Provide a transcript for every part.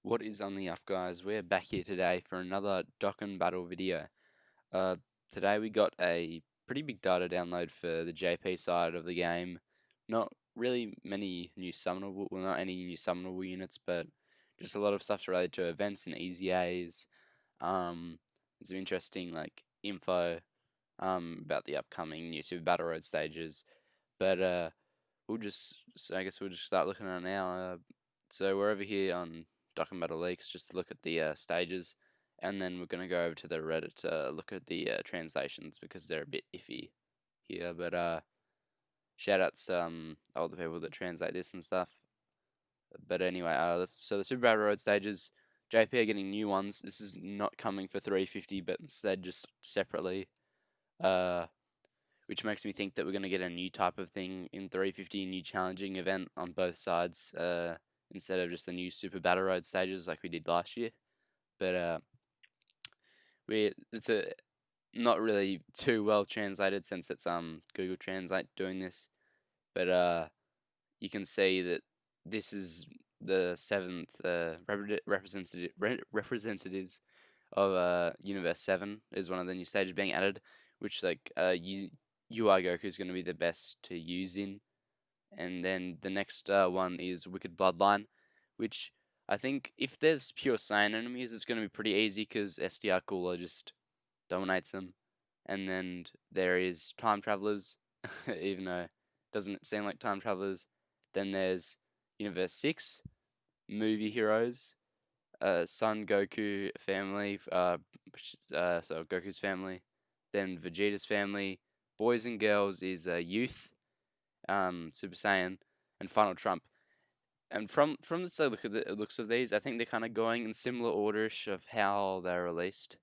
What is on the up, guys? We're back here today for another Dokkan battle video. Uh, Today we got a pretty big data download for the JP side of the game. Not really many new summonable, well, not any new summonable units, but just a lot of stuff related to events and EZAs. Um, some interesting info about the upcoming new Super Battle Road stages. But I guess we'll just start looking at it now. So we're over here on Dokkan Battle Leaks just to look at the stages, and then we're going to go over to the Reddit to look at the translations because they're a bit iffy here. But shout outs to all the people that translate this and stuff. But anyway, so the Super Battle Road stages, JP are getting new ones. This is not coming for 350, but instead just separately. Which makes me think that we're going to get a new type of thing in 350, a new challenging event on both sides, instead of just the new Super Battle Road stages like we did last year. But it's not really too well translated since it's Google Translate doing this. But you can see that this is the seventh representatives of Universe 7 is one of the new stages being added, which UI Goku is going to be the best to use in. And then the next one is Wicked Bloodline, which I think if there's pure Saiyan enemies, it's going to be pretty easy because SDR Cooler just dominates them. And then there is Time Travelers, even though it doesn't seem like Time Travelers. Then there's Universe 6, Movie Heroes, Son Goku family, so Goku's family. Then Vegeta's family, Boys and Girls is Youth, Super Saiyan, and Final Trump. And from the look of the looks of these, I think they're kind of going in similar orderish of how they're released,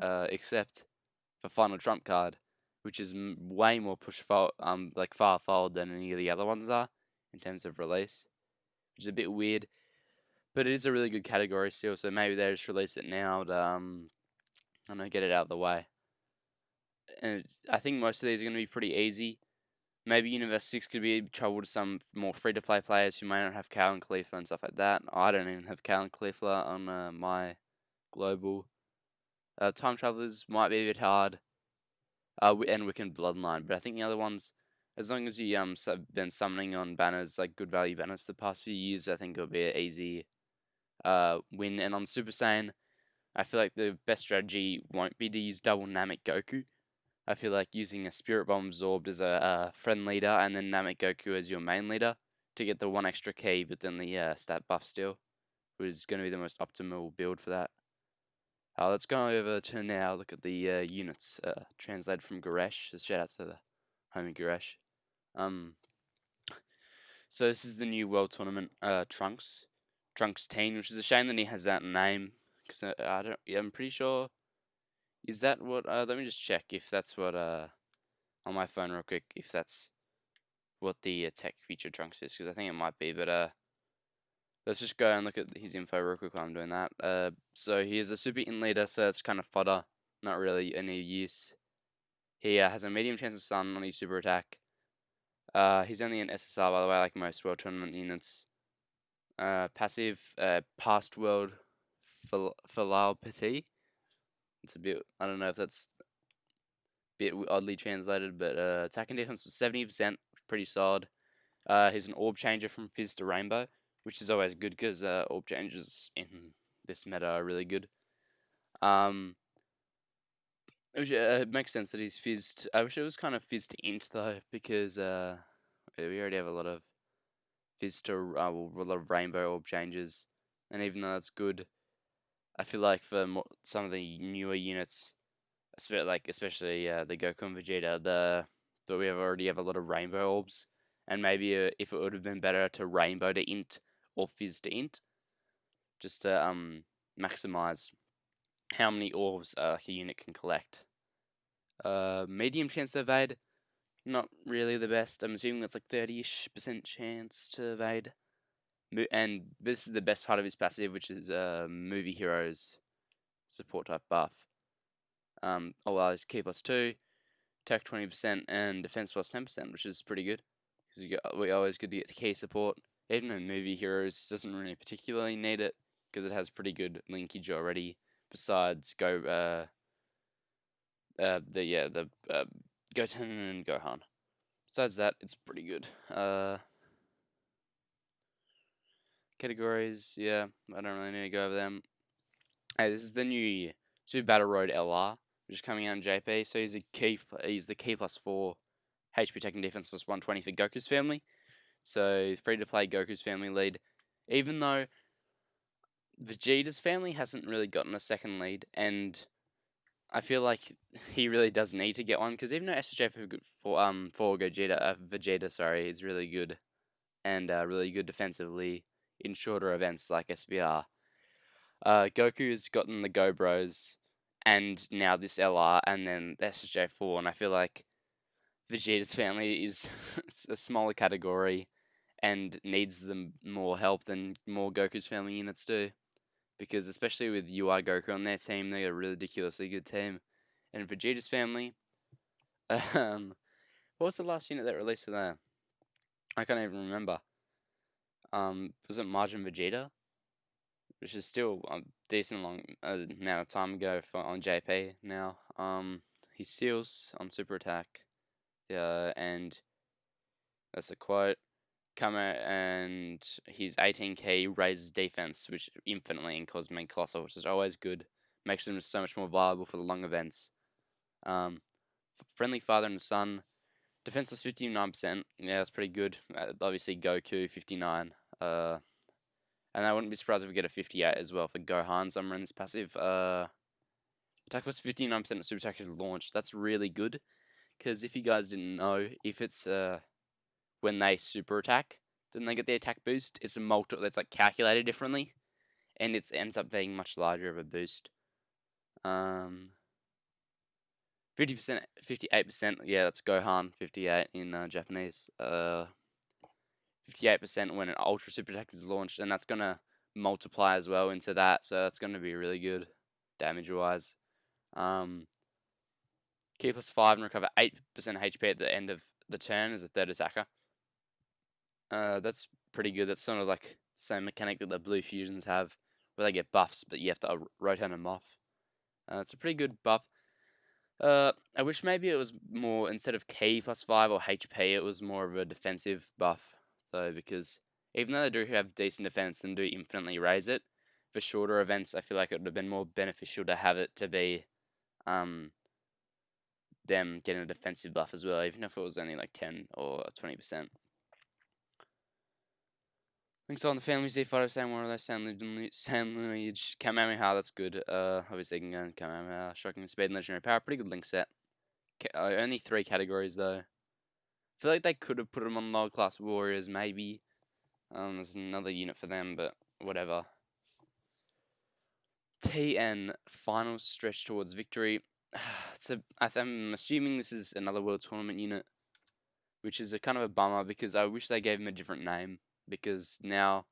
except for Final Trump card, which is way more far forward than any of the other ones are in terms of release, which is a bit weird. But it is a really good category still, so maybe they just release it now to I don't know, get it out of the way. And I think most of these are going to be pretty easy. Maybe Universe 6 could be trouble to some more free-to-play players who may not have Cal and Khalifa and stuff like that. I don't even have Cal and Khalifa on my global. Time Travelers might be a bit hard. And Wiccan Bloodline, but I think the other ones, as long as you been summoning on banners, like good value banners the past few years, I think it'll be an easy win. And on Super Saiyan, I feel like the best strategy won't be to use double Namek Goku. I feel like using a Spirit Bomb absorbed as a friend leader and then Namek Goku as your main leader to get the one extra key, but then the stat buff still, was going to be the most optimal build for that. Let's go over to now look at the units translated from Goresh. So shout out to the homie Goresh. So this is the new World Tournament Trunks Teen, which is a shame that he has that name because I'm pretty sure. Is that what? Let me just check if that's what on my phone real quick if that's what the tech feature Trunks is, because I think it might be. But let's just go and look at his info real quick while I'm doing that. So he is a super in leader, so it's kind of fodder, not really any use. He has a medium chance of stun on his super attack. He's only an SSR, by the way, like most World Tournament units. Passive, past world philopathy. It's a bit, I don't know if that's a bit oddly translated, but attack and defense was 70%, pretty solid. He's an orb changer from Fizz to Rainbow, which is always good because orb changes in this meta are really good. It makes sense that he's fizzed. I wish it was kind of fizz to int though, because we already have a lot of fizz to a lot of rainbow orb changes, and even though that's good, I feel like for some of the newer units, especially the Goku and Vegeta, that we already have a lot of rainbow orbs, and maybe if it would have been better to rainbow to int or fizz to int, just to maximize how many orbs a unit can collect. Medium chance to evade, not really the best. I'm assuming that's like 30-ish% chance to evade. And this is the best part of his passive, which is Movie Heroes support type buff. He's Ki +2, attack 20%, and defense +10%, which is pretty good. Because we always good to get the key support. Even though Movie Heroes doesn't really particularly need it, because it has pretty good linkage already. Besides the Goten and Gohan. Besides that, it's pretty good. Categories, yeah, I don't really need to go over them. Hey, this is the new Super Battle Road LR, which is coming out in JP. So he's the key +4 HP attack and defense +120 for Goku's family. So free to play Goku's family lead, even though Vegeta's family hasn't really gotten a second lead, and I feel like he really does need to get one, because even though SJ for Vegeta, sorry, is really good and really good defensively in shorter events like SBR. Goku's gotten the Go Bros, and now this LR, and then the SJ4, and I feel like Vegeta's family is a smaller category and needs them more help than more Goku's family units do. Because especially with UI Goku on their team, they're a ridiculously good team. And Vegeta's family, what was the last unit that released for that? I can't even remember. Was it Majin Vegeta? Which is still a decent long amount of time ago on JP now. He steals on super attack. And that's a quote. Come out and his 18k raises defense, which infinitely in Cosmic Colossal, which is always good. Makes them so much more viable for the long events. Friendly father and son. Defense was 59%. Yeah, that's pretty good. Obviously Goku 59. And I wouldn't be surprised if we get a 58 as well for Gohan somewhere in this passive. Attack was 59% of super attack is launched. That's really good. Because if you guys didn't know, if it's when they super attack, then they get the attack boost. It's a that's like calculated differently, and it ends up being much larger of a boost. 50%, 58%. Yeah, that's Gohan. 58 in Japanese. 58% when an ultra super attack is launched, and that's gonna multiply as well into that. So that's gonna be really good, damage wise. Key +5 and recover 8% HP at the end of the turn as a third attacker. That's pretty good. That's sort of like the same mechanic that the blue fusions have, where they get buffs, but you have to rotate them off. It's a pretty good buff. I wish maybe it was more, instead of key +5 or HP, it was more of a defensive buff, though, because even though they do have decent defense and do infinitely raise it, for shorter events, I feel like it would have been more beneficial to have it to be them getting a defensive buff as well, even if it was only like 10 or 20%. Links on the family Z photo saying one of those sand lineage Kamehameha, that's good. Obviously you can go in Kamehameha, shocking speed and legendary power, pretty good link set. Only 3 categories though. I feel like they could have put them on lower class warriors maybe. There's another unit for them, but whatever. TN final stretch towards victory. I'm assuming this is another World Tournament unit, which is a kind of a bummer because I wish they gave him a different name, because now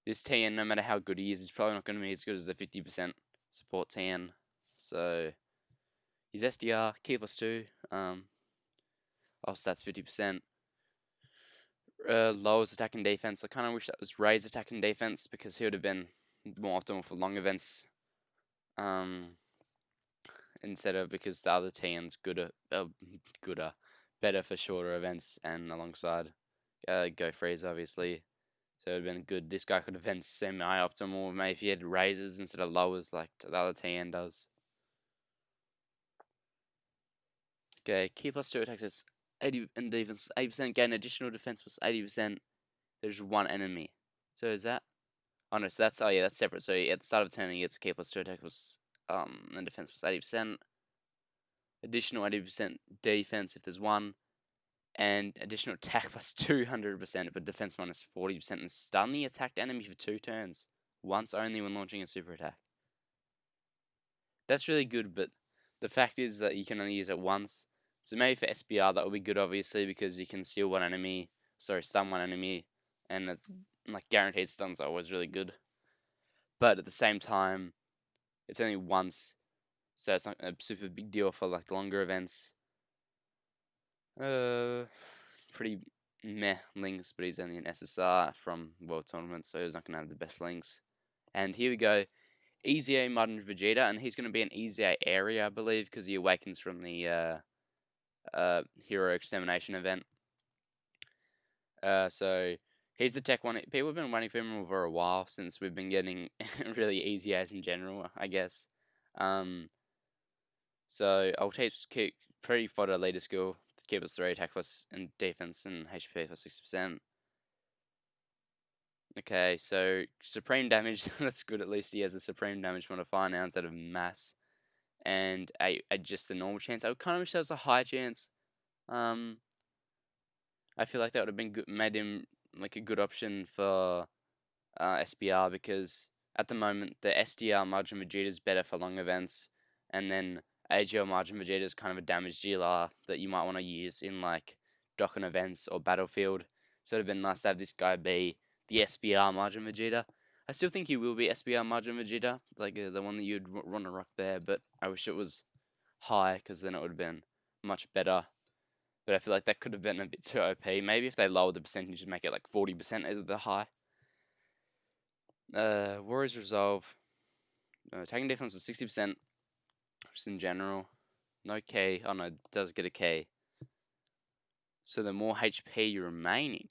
this TN, no matter how good he is probably not going to be as good as the 50% support TN. So his SDR, key +2, all stats 50%. Lowers attack and defense. I kind of wish that was raise attack and defense, because he would have been more optimal for long events. Instead of, because the other TN's better for shorter events and alongside Go Freeze, obviously. So it would have been good. This guy could have been semi-optimal, maybe if he had raises instead of lowers like the other TN does. Okay, key +2 attack is 80 and defense 80%, gain additional defense +80%. There's one enemy. So is that? Oh no, so that's that's separate. So at the start of turn he gets key +2 attack and defense +80%. Additional 80% defense if there's one. And additional attack +200%, but defense -40%, and stun the attacked enemy for 2 turns. Once only when launching a super attack. That's really good, but the fact is that you can only use it once. So maybe for SBR that would be good, obviously, because you can stun one enemy, and like guaranteed stuns are always really good. But at the same time, it's only once, so it's not a super big deal for like longer events. Pretty meh links, but he's only an SSR from World Tournament, so he's not gonna have the best links. And here we go. EZA Majin Vegeta, and he's going to be an EZA area, I believe, because he awakens from the Hero Extermination event. So he's the tech one. People have been waiting for him for a while since we've been getting really easy as in general, I guess. So I'll keep pretty fodder leader skill, keep us 3 attack plus and defense and HP for 60%. Okay, so supreme damage, that's good. At least he has a supreme damage modifier now instead of mass, and just the normal chance. I kind of wish there was a high chance. I feel like that would have been good, made him like a good option for SBR, because at the moment the SDR Majin Vegeta is better for long events, and then AGL Majin Vegeta is kind of a damage dealer that you might want to use in like Dokkan events or Battlefield. So it'd have been nice to have this guy be the SBR Majin Vegeta. I still think he will be SBR Majin Vegeta, like the one that you'd want to rock there, but I wish it was high, because then it would have been much better. But I feel like that could have been a bit too OP. Maybe if they lowered the percentage to make it like 40% as the high. Warriors Resolve. Attacking defense was 60%, just in general. No K. Oh no, it does get a K. So the more HP you're remaining.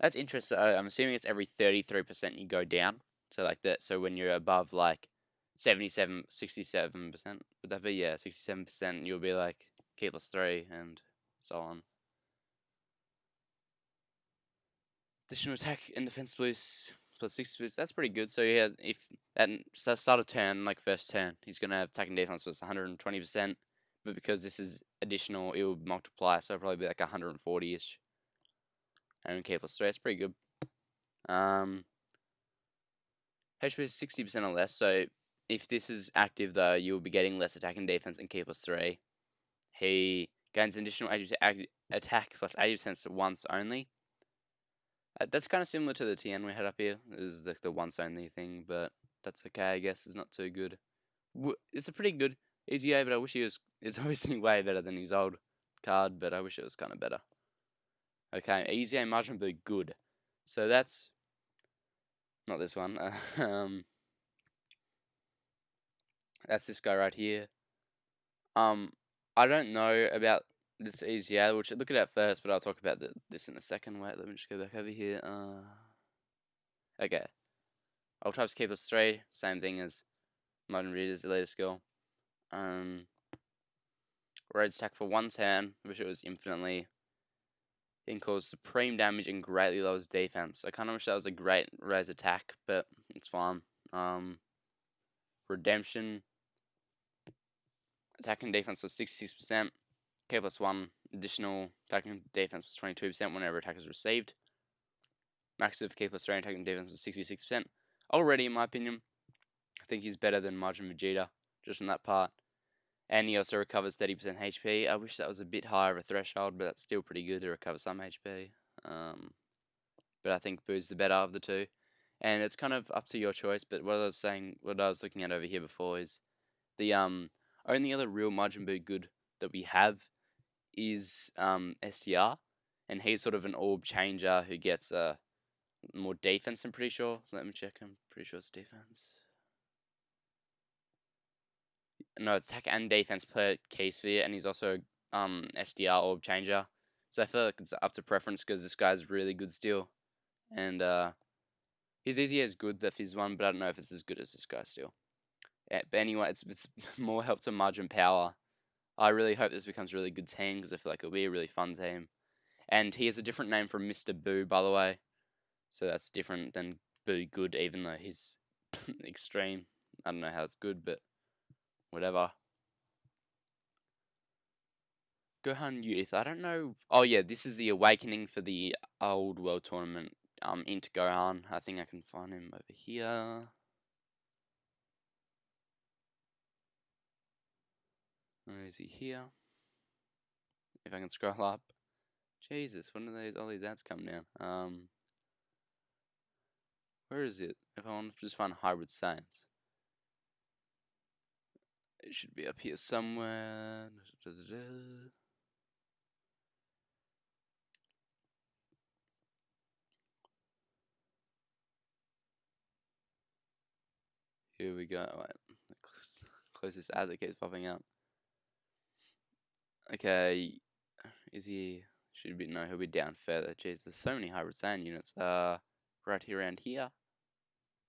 That's interesting. I'm assuming it's every 33% you go down. So like that. So when you're above like 67%, would that be? Yeah, 67%, you'll be like K plus 3 and so on. Additional attack and defense boost plus 6 boost. That's pretty good. So he has, if at start of turn, like first turn, he's gonna have attack and defense plus 120%. But because this is additional, it will multiply, so it'll probably be like 140-ish. And K plus 3, that's pretty good. HP is 60% or less, so if this is active though, you'll be getting less attack and defense and K plus 3. He gains an additional attack plus 80% once only. That's kind of similar to the TN we had up here. This is like the once only thing, but that's okay, I guess. It's not too good. It's a pretty good EZA, but I wish he was. It's obviously way better than his old card, but I wish it was kind of better. Okay, EZA Majin Buu good. So that's not this one. That's this guy right here. I don't know about this EZA. We'll look at it first, but I'll talk about this in a second. Wait, let me just go back over here. Okay. All types K plus 3, same thing as Majin Vegeta's latest skill. Raise attack for 1 turn, which it was infinitely. It can cause supreme damage and greatly lowers defense. I kind of wish that was a great raise attack, but it's fine. Redemption. Attack and defense was 66%. K plus 1. Additional attack and defense was 22% whenever attack is received. Max of K plus 3 attack and defense was 66%. Already, in my opinion, I think he's better than Majin Vegeta, just from that part. And he also recovers 30% HP. I wish that was a bit higher of a threshold, but that's still pretty good to recover some HP. But I think Buu's the better of the two. And it's kind of up to your choice, but what I was looking at over here before is the only other real Majin Buu good that we have is STR, and he's sort of an orb changer who gets more defense, I'm pretty sure. Let me check, I'm pretty sure it's defense. No, it's attack and defense per key sphere, and he's also SDR orb changer. So I feel like it's up to preference, because this guy's really good still. And his EZA is good, the Fizz one, but I don't know if it's as good as this guy still. Yeah, but anyway, it's more help to Majin Power. I really hope this becomes a really good team, because I feel like it'll be a really fun team. And he has a different name from Mr. Buu, by the way. So that's different than Buu Good, even though he's extreme. I don't know how it's good, but whatever. Gohan Youth. I don't know. Oh yeah, this is the awakening for the old world tournament. Into Gohan. I think I can find him over here. Where is he here? If I can scroll up. Jesus, when do all these ads come down? Where is it? If I want to just find Hybrid Science. It should be up here somewhere. Here we go. Wait, close this ad that keeps popping up. Okay, is he? Should be no. He'll be down further. Jeez, there's so many hybrid Saiyan units. Right here around here.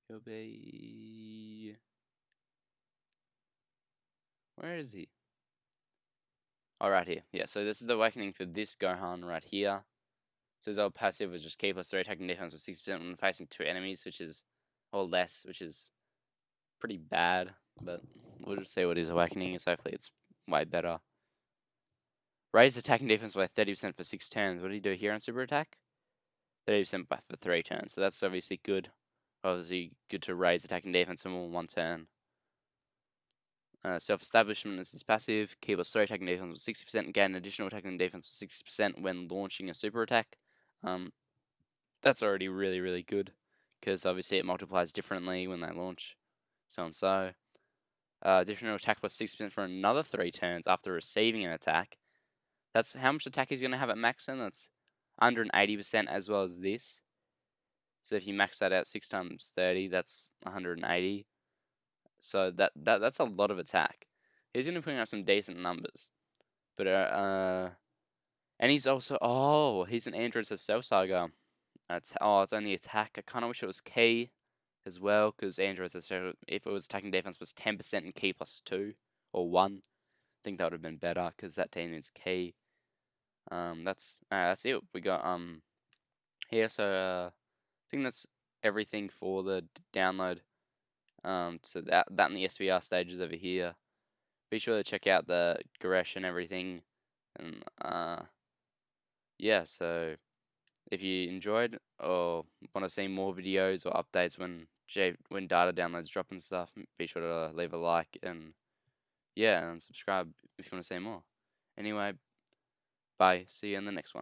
He'll be. Where is he? Oh, right here. Yeah. So this is the awakening for this Gohan right here. So his old passive was just K +3 attacking defense with 6% when facing 2 enemies, which is or less, which is pretty bad. But we'll just see what his awakening is. Hopefully, it's way better. Raise attacking defense by 30% for 6 turns. What did he do here on super attack? 30% for 3 turns. So that's obviously good. Obviously good to raise attacking defense in more than 1 turn. Self-establishment is his passive. K +3 attacking defense with 60%. Gain additional attacking defense with 60% when launching a super attack. That's already really, really good. Because obviously it multiplies differently when they launch. So and so. Additional attack plus 6% for another 3 turns after receiving an attack. That's how much attack he's going to have at max then. That's 180% as well as this. So if you max that out 6 times 30, that's 180. So that's a lot of attack. He's going to be putting out some decent numbers. But, and he's also, he's an Android Cell Saga. It's only attack. I kind of wish it was K as well, because Android Cell, if it was attacking defense, was 10% and K +2 or 1. I think that would have been better, because that team is K. That's it. We got here. So I think that's everything for the download. So that and the SBR stages over here. Be sure to check out the Goresh and everything. And yeah. So if you enjoyed or want to see more videos or updates when data downloads drop and stuff, be sure to leave a like and yeah, and subscribe if you want to see more. Anyway, bye. See you in the next one.